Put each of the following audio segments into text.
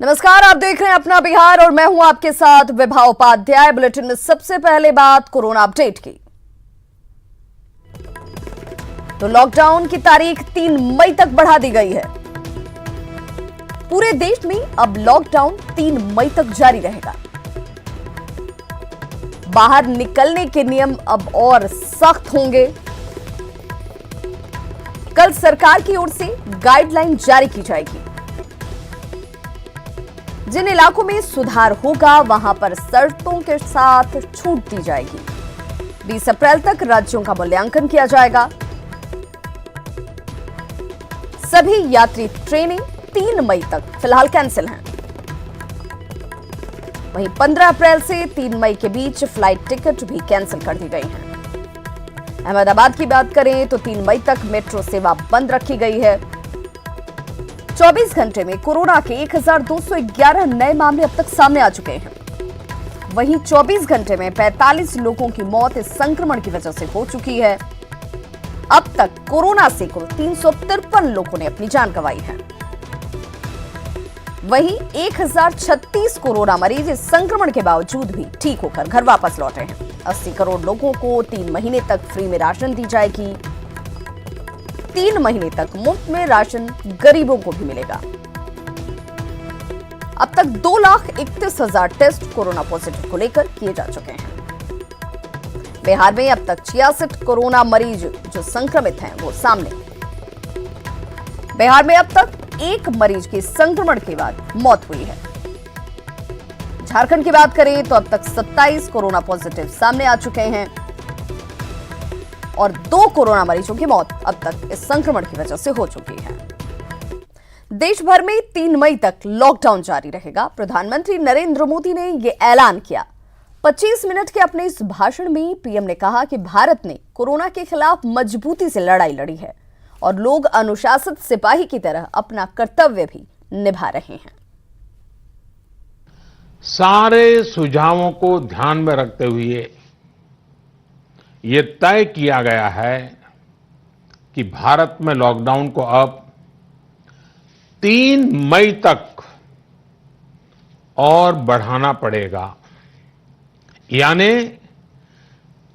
नमस्कार, आप देख रहे हैं अपना बिहार और मैं हूं आपके साथ विभा उपाध्याय। बुलेटिन में सबसे पहले बात कोरोना अपडेट की। तो लॉकडाउन की तारीख 3 मई तक बढ़ा दी गई है। पूरे देश में अब लॉकडाउन 3 मई तक जारी रहेगा। बाहर निकलने के नियम अब और सख्त होंगे। कल सरकार की ओर से गाइडलाइन जारी की जाएगी। जिन इलाकों में सुधार होगा वहां पर शर्तों के साथ छूट दी जाएगी। 20 अप्रैल तक राज्यों का मूल्यांकन किया जाएगा। सभी यात्री ट्रेनें 3 मई तक फिलहाल कैंसिल हैं। वहीं 15 अप्रैल से 3 मई के बीच फ्लाइट टिकट भी कैंसिल कर दी गई हैं। अहमदाबाद की बात करें तो 3 मई तक मेट्रो सेवा बंद रखी गई है। 24 घंटे में कोरोना के 1211 नए मामले अब तक सामने आ चुके हैं। वहीं 24 घंटे में 45 लोगों की मौत इस संक्रमण की वजह से हो चुकी है। अब तक कोरोना से कुल 353 लोगों ने अपनी जान गंवाई है। वहीं 1036 कोरोना मरीज इस संक्रमण के बावजूद भी ठीक होकर घर वापस लौटे हैं। 80 करोड़ लोगों को 3 महीने तक फ्री में राशन दी जाएगी। 3 महीने तक मुफ्त में राशन गरीबों को भी मिलेगा। अब तक 2,31,000 टेस्ट कोरोना पॉजिटिव को लेकर किए जा चुके हैं। बिहार में अब तक 66 कोरोना मरीज जो संक्रमित हैं वो सामने। बिहार में अब तक 1 मरीज की संक्रमण के बाद मौत हुई है। झारखंड की बात करें तो अब तक 27 कोरोना पॉजिटिव सामने आ चुके हैं और 2 कोरोना मरीजों की मौत अब तक इस संक्रमण की वजह से हो चुकी है। देश भर में 3 मई तक लॉकडाउन जारी रहेगा। प्रधानमंत्री नरेंद्र मोदी ने यह ऐलान किया। 25 मिनट के अपने इस भाषण में पीएम ने कहा कि भारत ने कोरोना के खिलाफ मजबूती से लड़ाई लड़ी है और लोग अनुशासित सिपाही की तरह अपना कर्तव्य भी निभा रहे हैं। सारे सुझावों को ध्यान में रखते हुए ये तय किया गया है कि भारत में लॉकडाउन को अब 3 मई तक और बढ़ाना पड़ेगा। यानी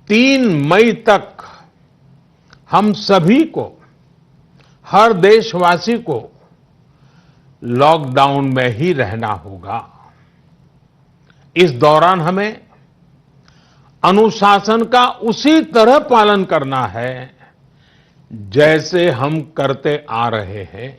3 मई तक हम सभी को, हर देशवासी को लॉकडाउन में ही रहना होगा। इस दौरान हमें अनुशासन का उसी तरह पालन करना है जैसे हम करते आ रहे हैं।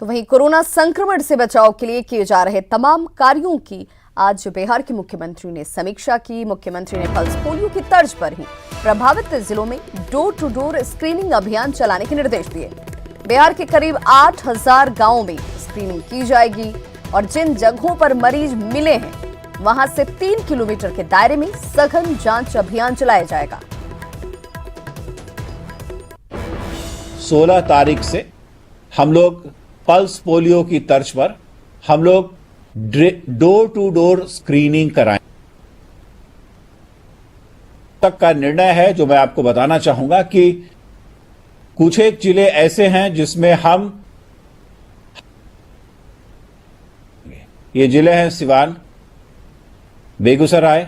तो वहीं कोरोना संक्रमण से बचाव के लिए किए जा रहे तमाम कार्यों की आज बिहार के मुख्यमंत्री ने समीक्षा की। मुख्यमंत्री ने पल्स पोलियो की तर्ज पर ही प्रभावित जिलों में डोर टू डोर स्क्रीनिंग अभियान चलाने के निर्देश दिए। बिहार के करीब 8,000 गांवों में स्क्रीनिंग की जाएगी और जिन जगहों पर मरीज मिले हैं वहां से 3 किलोमीटर के दायरे में सघन जांच अभियान चलाया जाएगा। 16 तारीख से हम लोग पल्स पोलियो की तर्ज पर हम लोग डोर टू डोर स्क्रीनिंग कराएं तक का निर्णय है। जो मैं आपको बताना चाहूंगा कि कुछ एक जिले ऐसे हैं जिसमें हम, ये जिले हैं सिवान, बेगूसराय,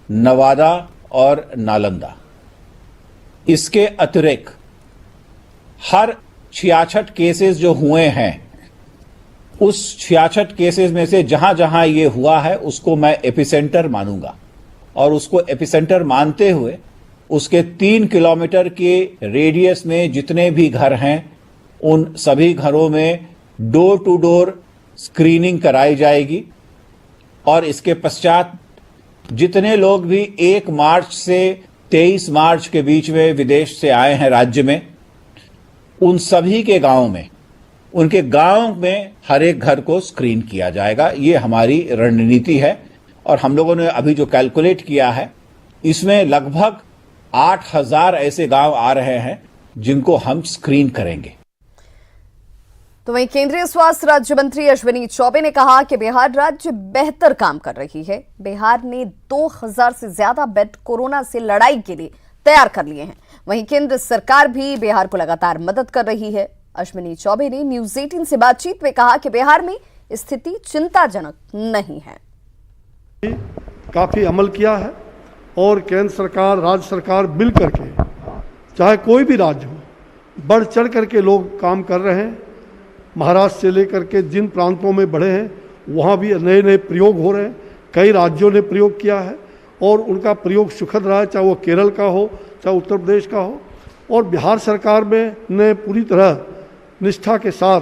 नवादा और नालंदा। इसके अतिरिक्त हर 66 केसेस जो हुए हैं उस 66 केसेस में से जहां जहां ये हुआ है उसको मैं एपिसेंटर मानूंगा और उसको एपिसेंटर मानते हुए उसके 3 किलोमीटर के रेडियस में जितने भी घर हैं उन सभी घरों में डोर टू डोर स्क्रीनिंग कराई जाएगी। और इसके पश्चात जितने लोग भी 1 मार्च से 23 मार्च के बीच में विदेश से आए हैं राज्य में, उन सभी के गांव में, उनके गांव में हर एक घर को स्क्रीन किया जाएगा। ये हमारी रणनीति है और हम लोगों ने अभी जो कैलकुलेट किया है इसमें लगभग 8,000 ऐसे गांव आ रहे हैं जिनको हम स्क्रीन करेंगे। तो वहीं केंद्रीय स्वास्थ्य राज्य मंत्री अश्विनी चौबे ने कहा कि बिहार राज्य बेहतर काम कर रही है। बिहार ने 2,000 से ज्यादा बेड कोरोना से लड़ाई के लिए तैयार कर लिए हैं। वहीं केंद्र सरकार भी बिहार को लगातार मदद कर रही है। अश्विनी चौबे ने न्यूज 18 से बातचीत में कहा कि बिहार में स्थिति चिंताजनक नहीं है। काफ़ी अमल किया है और केंद्र सरकार, राज्य सरकार मिल करके, चाहे कोई भी राज्य हो, बढ़ चढ़ करके लोग काम कर रहे हैं। महाराष्ट्र से लेकर के जिन प्रांतों में बढ़े हैं वहाँ भी नए नए प्रयोग हो रहे हैं। कई राज्यों ने प्रयोग किया है और उनका प्रयोग सुखद रहा है, चाहे वो केरल का हो, चाहे उत्तर प्रदेश का हो। और बिहार सरकार में ने पूरी तरह निष्ठा के साथ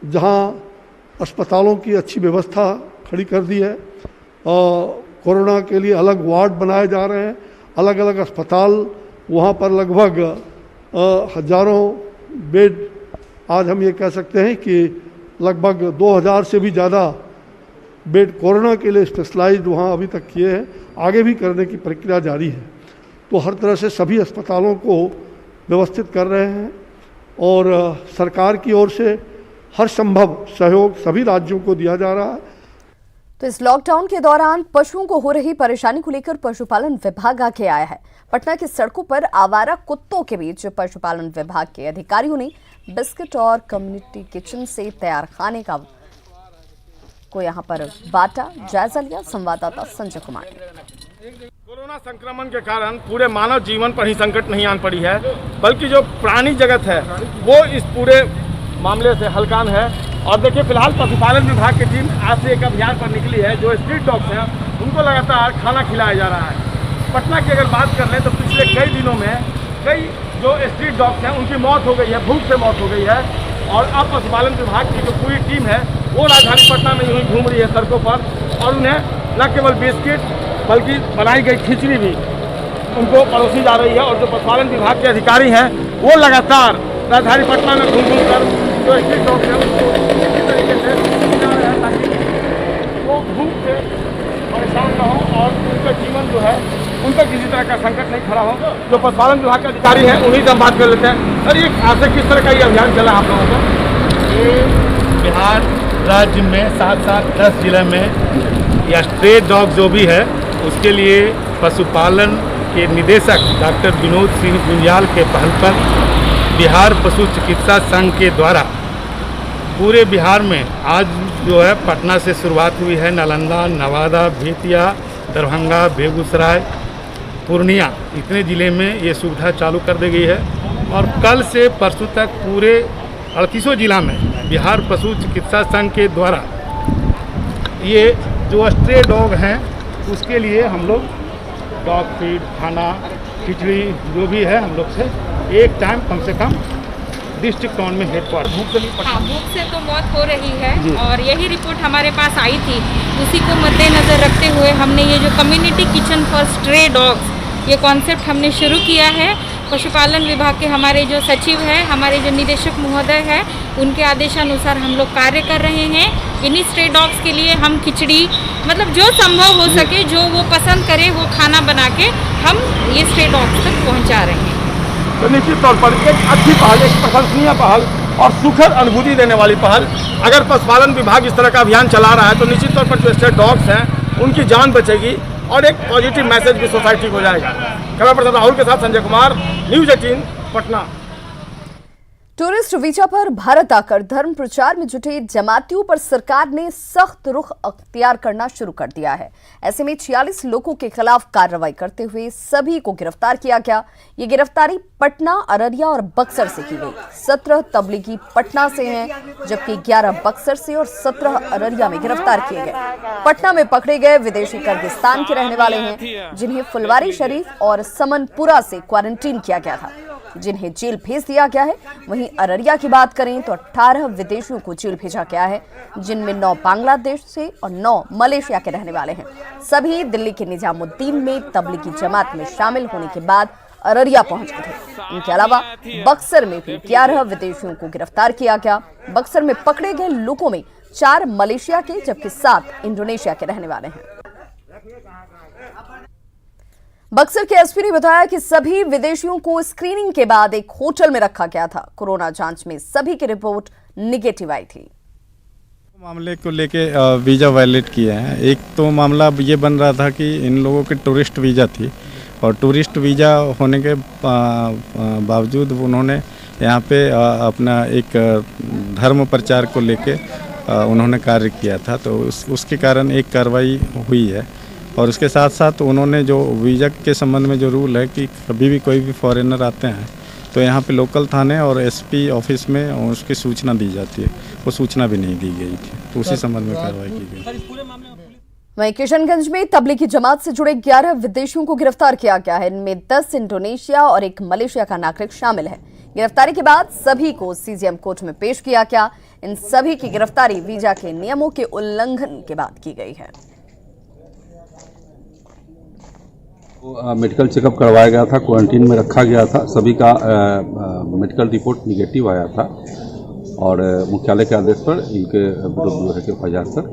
जहाँ अस्पतालों की अच्छी व्यवस्था खड़ी कर दी है, कोरोना के लिए अलग वार्ड बनाए जा रहे हैं, अलग अलग अस्पताल, वहाँ पर लगभग हजारों बेड, आज हम ये कह सकते हैं कि लगभग 2000 से भी ज़्यादा बेड कोरोना के लिए स्पेशलाइज्ड वहाँ अभी तक किए हैं, आगे भी करने की प्रक्रिया जारी है। तो हर तरह से सभी अस्पतालों को व्यवस्थित कर रहे हैं और सरकार की ओर से हर संभव सहयोग सभी राज्यों को दिया जा रहा है। तो इस लॉकडाउन के दौरान पशुओं को हो रही परेशानी को लेकर पशुपालन विभाग आगे आया है। पटना की सड़कों पर आवारा कुत्तों के बीच पशुपालन विभाग के अधिकारियों ने बिस्किट और कम्युनिटी किचन से तैयार खाने को यहां पर बांटा। जायजा लिया संवाददाता संजय कुमार ने। कोरोना संक्रमण के कारण पूरे मानव जीवन पर ही संकट नहीं आन पड़ी है, बल्कि जो प्राणी जगत है वो इस पूरे मामले से हलकान है। और देखिए, फिलहाल पशुपालन विभाग की टीम आज से एक अभियान पर निकली है। जो स्ट्रीट डॉग्स हैं उनको लगातार खाना खिलाया जा रहा है। पटना की अगर बात कर लें तो पिछले कई दिनों में कई जो स्ट्रीट डॉग्स हैं उनकी मौत हो गई है, भूख से मौत हो गई है। और अब पशुपालन विभाग की जो पूरी टीम है वो राजधानी पटना में यूँ घूम रही है सड़कों पर, और उन्हें न केवल बिस्किट बल्कि बनाई गई खिचड़ी भी उनको परोसी जा रही है। और जो पशुपालन विभाग के अधिकारी हैं वो लगातार राजधानी पटना में घूम घूम कर जो स्ट्रीट डॉग है उसको इसी तरीके से खिला रहे हैं ताकि वो भूख से परेशान न हो और उनका जीवन जो है उन पर किसी तरह का संकट नहीं खड़ा हो। जो पशुपालन विभाग के अधिकारी हैं उन्हीं से हम बात कर लेते हैं। सर, ये आज से किस तरह का ये अभियान चला आप लोगों का? ये बिहार राज्य में 7-10 जिले में या स्ट्रे डॉग जो भी है उसके लिए पशुपालन के निदेशक डॉक्टर विनोद सिंह गुंजाल के पहल पर बिहार पशु चिकित्सा संघ के द्वारा पूरे बिहार में आज जो है पटना से शुरुआत हुई है। नालंदा, नवादा, बेतिया, दरभंगा, बेगूसराय, पूर्णिया, इतने ज़िले में ये सुविधा चालू कर दी गई है। और कल से परसों तक पूरे 38 जिला में बिहार पशु चिकित्सा संघ के द्वारा ये जो स्ट्रे डॉग हैं उसके लिए हम लोग डॉग फीड, खाना, खिचड़ी जो भी है हम लोग से एक टाइम कम से कम डिस्ट्रिक्ट टाउन में हेडक्वार्टर भूख से तो मौत हो रही है और यही रिपोर्ट हमारे पास आई थी। उसी को मद्देनज़र रखते हुए हमने ये जो community kitchen for stray dogs ये कॉन्सेप्ट हमने शुरू किया है। पशुपालन विभाग के हमारे जो सचिव हैं, हमारे जो निदेशक महोदय हैं, उनके आदेशानुसार हम लोग कार्य कर रहे हैं। इन्हीं स्ट्रे डॉग्स के लिए हम खिचड़ी, मतलब जो संभव हो सके, जो वो पसंद करे वो खाना बना के हम ये स्ट्रे डॉग्स तक पहुंचा रहे हैं। तो निश्चित तौर पर एक अच्छी पहल, एक प्रशंसनीय पहल और सुखद अनुभूति देने वाली पहल। अगर पशुपालन विभाग इस तरह का अभियान चला रहा है तो निश्चित तौर पर जो स्ट्रे डॉग्स हैं उनकी जान बचेगी और एक पॉजिटिव मैसेज भी सोसाइटी को जाएगा। कैमरा पर्सन राहुल के साथ Sanjay Kumar, news 18 Patna. Tourist visa पर भारत आकर धर्म प्रचार में जुटे जमातियों पर सरकार ने सख्त रुख अख्तियार करना शुरू कर दिया है। ऐसे में 46 लोगों के खिलाफ कार्रवाई करते हुए सभी को गिरफ्तार किया गया। ये गिरफ्तारी पटना, अररिया और बक्सर से की गई। 17 तबलीगी पटना से हैं, जबकि 11 बक्सर से और 17 अररिया में गिरफ्तार किए गए। पटना में पकड़े गए विदेशी किर्गिस्तान के रहने वाले हैं, जिन्हें फुलवारी शरीफ और समनपुरा से क्वारंटीन किया गया था, जिन्हें जेल भेज दिया गया है। वहीं अररिया की बात करें तो 18 विदेशियों को जेल भेजा गया है, जिनमें 9 बांग्लादेश से और 9 मलेशिया के रहने वाले हैं। सभी दिल्ली के निजामुद्दीन में तबलीगी जमात में शामिल होने के बाद अररिया पहुंच गए थे। इनके अलावा बक्सर में भी 11 विदेशियों को गिरफ्तार किया गया। बक्सर में पकड़े गए लोगों में 4 मलेशिया के जबकि 7 इंडोनेशिया के रहने वाले हैं। बक्सर के एसपी ने बताया कि सभी विदेशियों को स्क्रीनिंग के बाद एक होटल में रखा गया था। कोरोना जांच में सभी की रिपोर्ट निगेटिव आई थी। मामले को लेके वीज़ा वायलेट किए हैं। एक तो मामला ये बन रहा था कि इन लोगों की टूरिस्ट वीज़ा थी और टूरिस्ट वीज़ा होने के बावजूद उन्होंने यहाँ पे अपना एक धर्म प्रचार को लेके उन्होंने कार्य किया था, तो उसके कारण एक कार्रवाई हुई है। और उसके साथ साथ उन्होंने जो वीज़ा के संबंध में जो रूल है कि कभी भी कोई भी फॉरेनर आते हैं तो यहाँ पे लोकल थाने और एसपी ऑफिस में उसकी सूचना दी जाती है, वो सूचना भी नहीं दी गई थी, तो उसी संबंध में कार्रवाई की गई। वहीं किशनगंज में तबलीगी जमात से जुड़े 11 विदेशियों को गिरफ्तार किया गया है। इनमें 10 इंडोनेशिया और एक मलेशिया का नागरिक शामिल है। गिरफ्तारी के बाद सभी को सीजेएम कोर्ट में पेश किया गया। इन सभी की गिरफ्तारी वीजा के नियमों के उल्लंघन के बाद की गई है। मेडिकल चेकअप करवाया गया था, क्वारंटीन में रखा गया था। सभी का मेडिकल रिपोर्ट निगेटिव आया था और मुख्यालय के आदेश पर इनके विरुद्ध जो है कि एफआईआर कर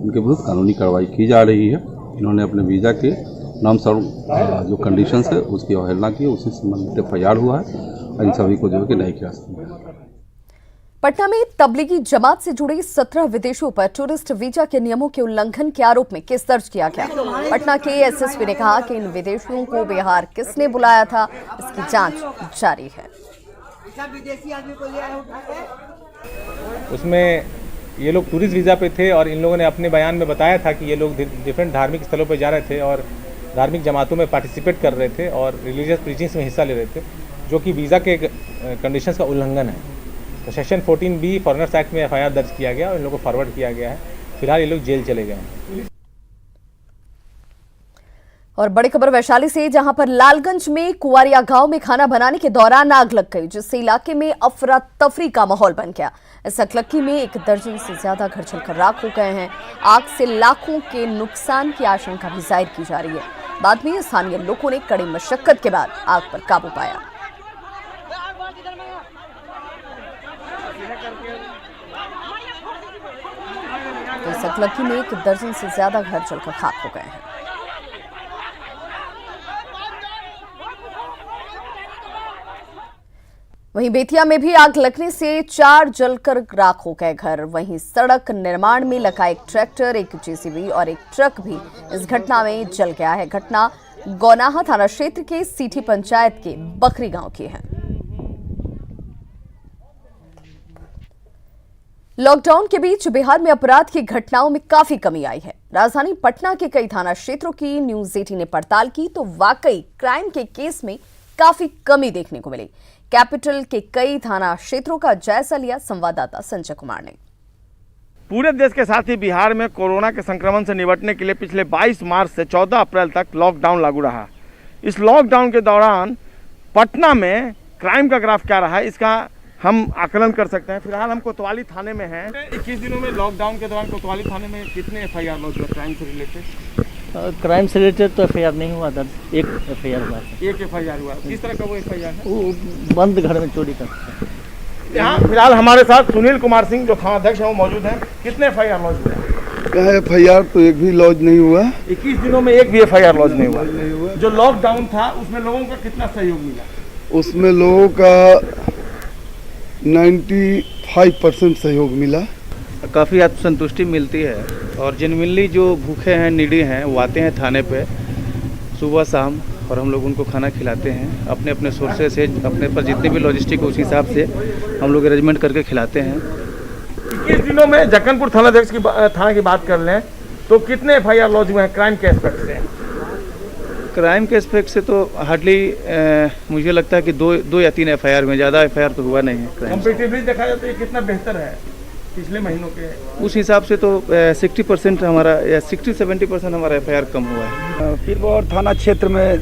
इनके विरुद्ध कानूनी कार्रवाई की जा रही है। इन्होंने अपने वीज़ा के नॉर्म्स और जो कंडीशंस है उसकी अवहेलना की, उसी संबंधित एफआईआर हुआ है और इन सभी को जो है कि न्यायिक हिरासत में। पटना में तबलीगी जमात से जुड़े 17 विदेशियों पर टूरिस्ट वीजा के नियमों के उल्लंघन के आरोप में केस दर्ज किया गया। पटना के एसएसपी ने कहा कि इन विदेशियों को बिहार किसने बुलाया था, इसकी जांच जारी है। उसमें ये लोग टूरिस्ट वीज़ा पे थे और इन लोगों ने अपने बयान में बताया था कि ये लोग डिफरेंट धार्मिक स्थलों पर जा रहे थे और धार्मिक जमातों में पार्टिसिपेट कर रहे थे और रिलीजियस प्रीचिंग्स में हिस्सा ले रहे थे, जो कि वीज़ा के कंडीशंस का उल्लंघन है। तो सेक्शन 14B फॉरेनर्स एक्ट में एफआईआर दर्ज किया गया और इन लोगों को फॉरवर्ड किया गया है। फिलहाल ये लोग जेल चले गए हैं। और बड़ी खबर वैशाली से, जहां पर लालगंज में कुआरिया गांव में खाना बनाने के दौरान आग लग गई, जिससे इलाके में अफरा तफरी का माहौल बन गया। इस अगलगी में 1 दर्जन से ज्यादा घर जलकर राख हो गए हैं। आग से लाखों के नुकसान की आशंका भी जाहिर की जा रही है। बाद में स्थानीय लोगों ने कड़ी मशक्कत के बाद आग पर काबू पाया। इस अगलगी में 1 दर्जन से ज्यादा घर जलकर खाक हो गए हैं। वहीं बेतिया में भी आग लगने से 4 जलकर राख हो गए घर। वहीं सड़क निर्माण में लगा एक ट्रैक्टर, एक जेसीबी और एक ट्रक भी इस घटना में जल गया है। घटना गौनाहा थाना क्षेत्र के सीठी पंचायत के बखरी गांव की है। लॉकडाउन के बीच बिहार में अपराध की घटनाओं में काफी कमी आई है। राजधानी पटना के कई थाना क्षेत्रों की न्यूज 18 ने पड़ताल की तो वाकई क्राइम के केस में काफी कमी देखने को मिली। कैपिटल के कई थाना क्षेत्रों का जायजा लिया संवाददाता संजय कुमार ने। पूरे देश के साथ ही बिहार में कोरोना के संक्रमण से निपटने के लिए पिछले 22 मार्च से 14 अप्रैल तक लॉकडाउन लागू रहा। इस लॉकडाउन के दौरान पटना में क्राइम का ग्राफ क्या रहा है, इसका हम आकलन कर सकते हैं। फिलहाल हम कोतवाली थाने में हैं। 21 दिनों में लॉकडाउन के दौरान कोतवाली थाने में कितने एफआईआर लॉन्च हुए क्राइम से रिलेटेड? क्राइम से रिलेटेड तो एफआईआर नहीं हुआ दर्ज, एक एफआईआर हुआ है। एक एफआईआर हुआ। किस तरह का वो एफआईआर है? वो बंद घर में चोरी करते हैं। यहाँ फिलहाल हमारे साथ सुनील कुमार सिंह जो थानाध्यक्ष हैं वो मौजूद हैं। कितने एफआईआर लॉन्च हुए? एफआईआर तो एक भी लॉन्च नहीं हुआ। 21 दिनों में एक भी एफआईआर लॉन्च नहीं हुआ। जो लॉकडाउन था उसमें लोगों का कितना सहयोग मिला? उसमें लोगों का 95% सहयोग मिला। काफ़ी आत्मसंतुष्टि मिलती है और जेन्युइनली जो भूखे हैं, नीडी हैं, वो आते हैं थाने पे सुबह शाम और हम लोग उनको खाना खिलाते हैं। अपने अपने सोर्सेज से अपने पर जितने भी लॉजिस्टिक उस हिसाब से हम लोग अरेंजमेंट करके खिलाते हैं। 21 दिनों में जक्कनपुर थानाध्यक्ष की थाना की बात कर लें तो कितने एफआईआर लॉन्च हुए हैं क्राइम के एस्पेक्ट से? क्राइम के एस्पेक्ट से तो हार्डली मुझे लगता है कि 2 या 3 एफआईआर में, ज़्यादा एफआईआर तो हुआ नहीं है। कंपेटिवली देखा जाए तो ये कितना बेहतर है पिछले महीनों के उस हिसाब से? तो 60% हमारा या 60-70% हमारा एफआईआर कम हुआ है। पीरबौर थाना क्षेत्र में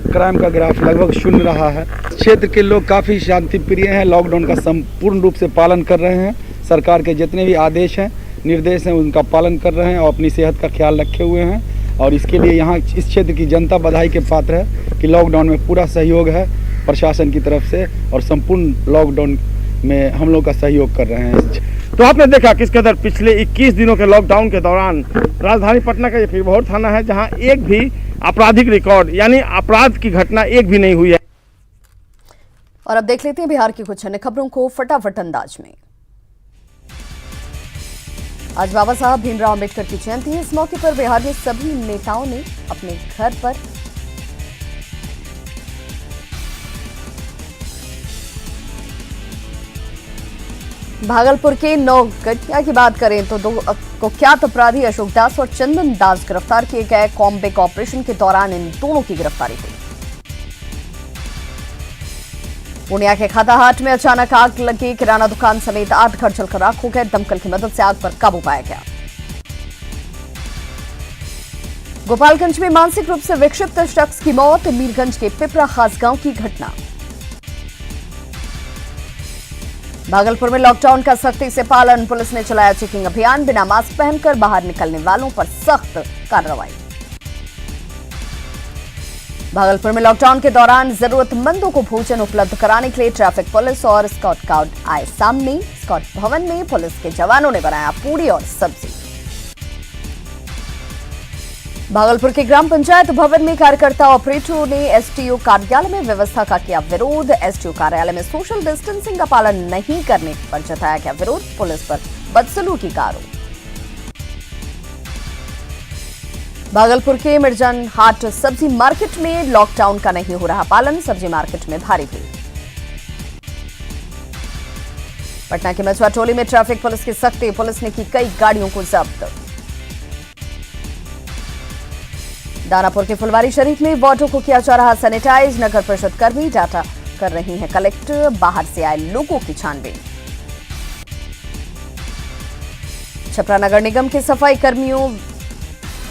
क्राइम का ग्राफ लगभग शून्य रहा है। क्षेत्र के लोग काफ़ी शांति प्रिय हैं, लॉकडाउन का संपूर्ण रूप से पालन कर रहे हैं। सरकार के जितने भी आदेश हैं, निर्देश हैं, उनका पालन कर रहे हैं और अपनी सेहत का ख्याल रखे हुए हैं। और इसके लिए यहाँ इस क्षेत्र की जनता बधाई के पात्र है कि लॉकडाउन में पूरा सहयोग है प्रशासन की तरफ से और संपूर्ण लॉकडाउन में हम लोग का सहयोग कर रहे हैं। तो आपने देखा किस कदर पिछले 21 दिनों के लॉकडाउन के दौरान राजधानी पटना का ये पीरबौर थाना है जहां एक भी आपराधिक रिकॉर्ड यानी अपराध की घटना एक भी नहीं हुई है। और अब देख लेते हैं बिहार की कुछ अन्य खबरों को फटाफट अंदाज में। आज बाबा साहब भीमराव अम्बेडकर की जयंती है। इस मौके पर बिहार में सभी नेताओं ने अपने घर पर भागलपुर के नौगटिया की बात करें तो 2 कुख्यात अपराधी अशोक दास और चंदन दास गिरफ्तार किए गए। कॉम्बैक ऑपरेशन के दौरान इन दोनों की गिरफ्तारी हुई। पूर्णिया के खाताहाट में अचानक आग लगी। किराना दुकान समेत 8 घर जलकर राख हो गए। दमकल की मदद से आग पर काबू पाया गया। गोपालगंज में मानसिक रूप से विक्षिप्त शख्स की मौत। मीरगंज के पिपरा खास गांव की घटना। भागलपुर में लॉकडाउन का सख्ती से पालन। पुलिस ने चलाया चेकिंग अभियान। बिना मास्क पहनकर बाहर निकलने वालों पर सख्त कार्रवाई। भागलपुर में लॉकडाउन के दौरान जरूरतमंदों को भोजन उपलब्ध कराने के लिए ट्रैफिक पुलिस और स्काउट गार्ड आए सामने। स्काउट भवन में पुलिस के जवानों ने बनाया पूरी और सब्जी। भागलपुर के ग्राम पंचायत भवन में कार्यकर्ता ऑपरेटरों ने एसटीओ कार्यालय में व्यवस्था का किया विरोध। एसटीओ कार्यालय में सोशल डिस्टेंसिंग का पालन नहीं करने पर जताया गया विरोध। पुलिस पर बदसलूकी का आरोप। भागलपुर के मिर्जन हाट सब्जी मार्केट में लॉकडाउन का नहीं हो रहा पालन। सब्जी मार्केट में भारी भीड़। पटना के मछुआ टोली में ट्रैफिक पुलिस की सख्ती। पुलिस ने की कई गाड़ियों को जब्त। दानापुर के फुलवारी शरीफ में वार्डों को किया जा रहा सैनिटाइज। नगर परिषद कर्मी डाटा कर रही हैं कलेक्ट। बाहर से आए लोगों की छानबीन। छपरा नगर निगम के सफाई कर्मियों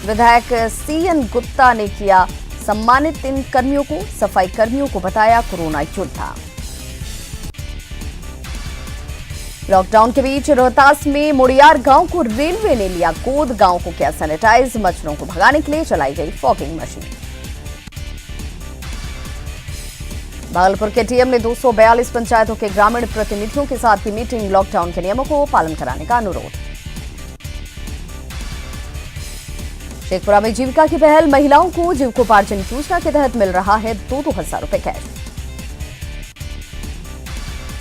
विधायक सीएन गुप्ता ने किया सम्मानित। इन कर्मियों को सफाई कर्मियों को बताया कोरोना योद्धा। लॉकडाउन के बीच रोहतास में मुड़ियार गांव को रेलवे ने लिया गोद। गांव को किया सैनिटाइज। मच्छरों को भगाने के लिए चलाई गई फॉगिंग मशीन। भागलपुर के टीएम ने 242 पंचायतों के ग्रामीण प्रतिनिधियों के साथ की मीटिंग। लॉकडाउन के नियमों को पालन कराने का अनुरोध। शेखपुरा में जीविका की पहल। महिलाओं को जीविकोपार्जन योजना के तहत मिल रहा है 2,000 रुपए कैश।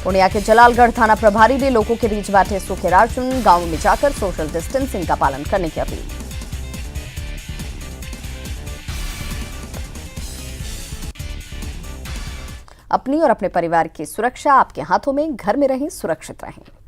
पूर्णिया के जलालगढ़ थाना प्रभारी ने लोगों के बीच बांटे सूखे राशन। गांव में जाकर सोशल डिस्टेंसिंग का पालन करने की अपील। अपनी और अपने परिवार की सुरक्षा आपके हाथों में। घर में रहें, सुरक्षित रहें।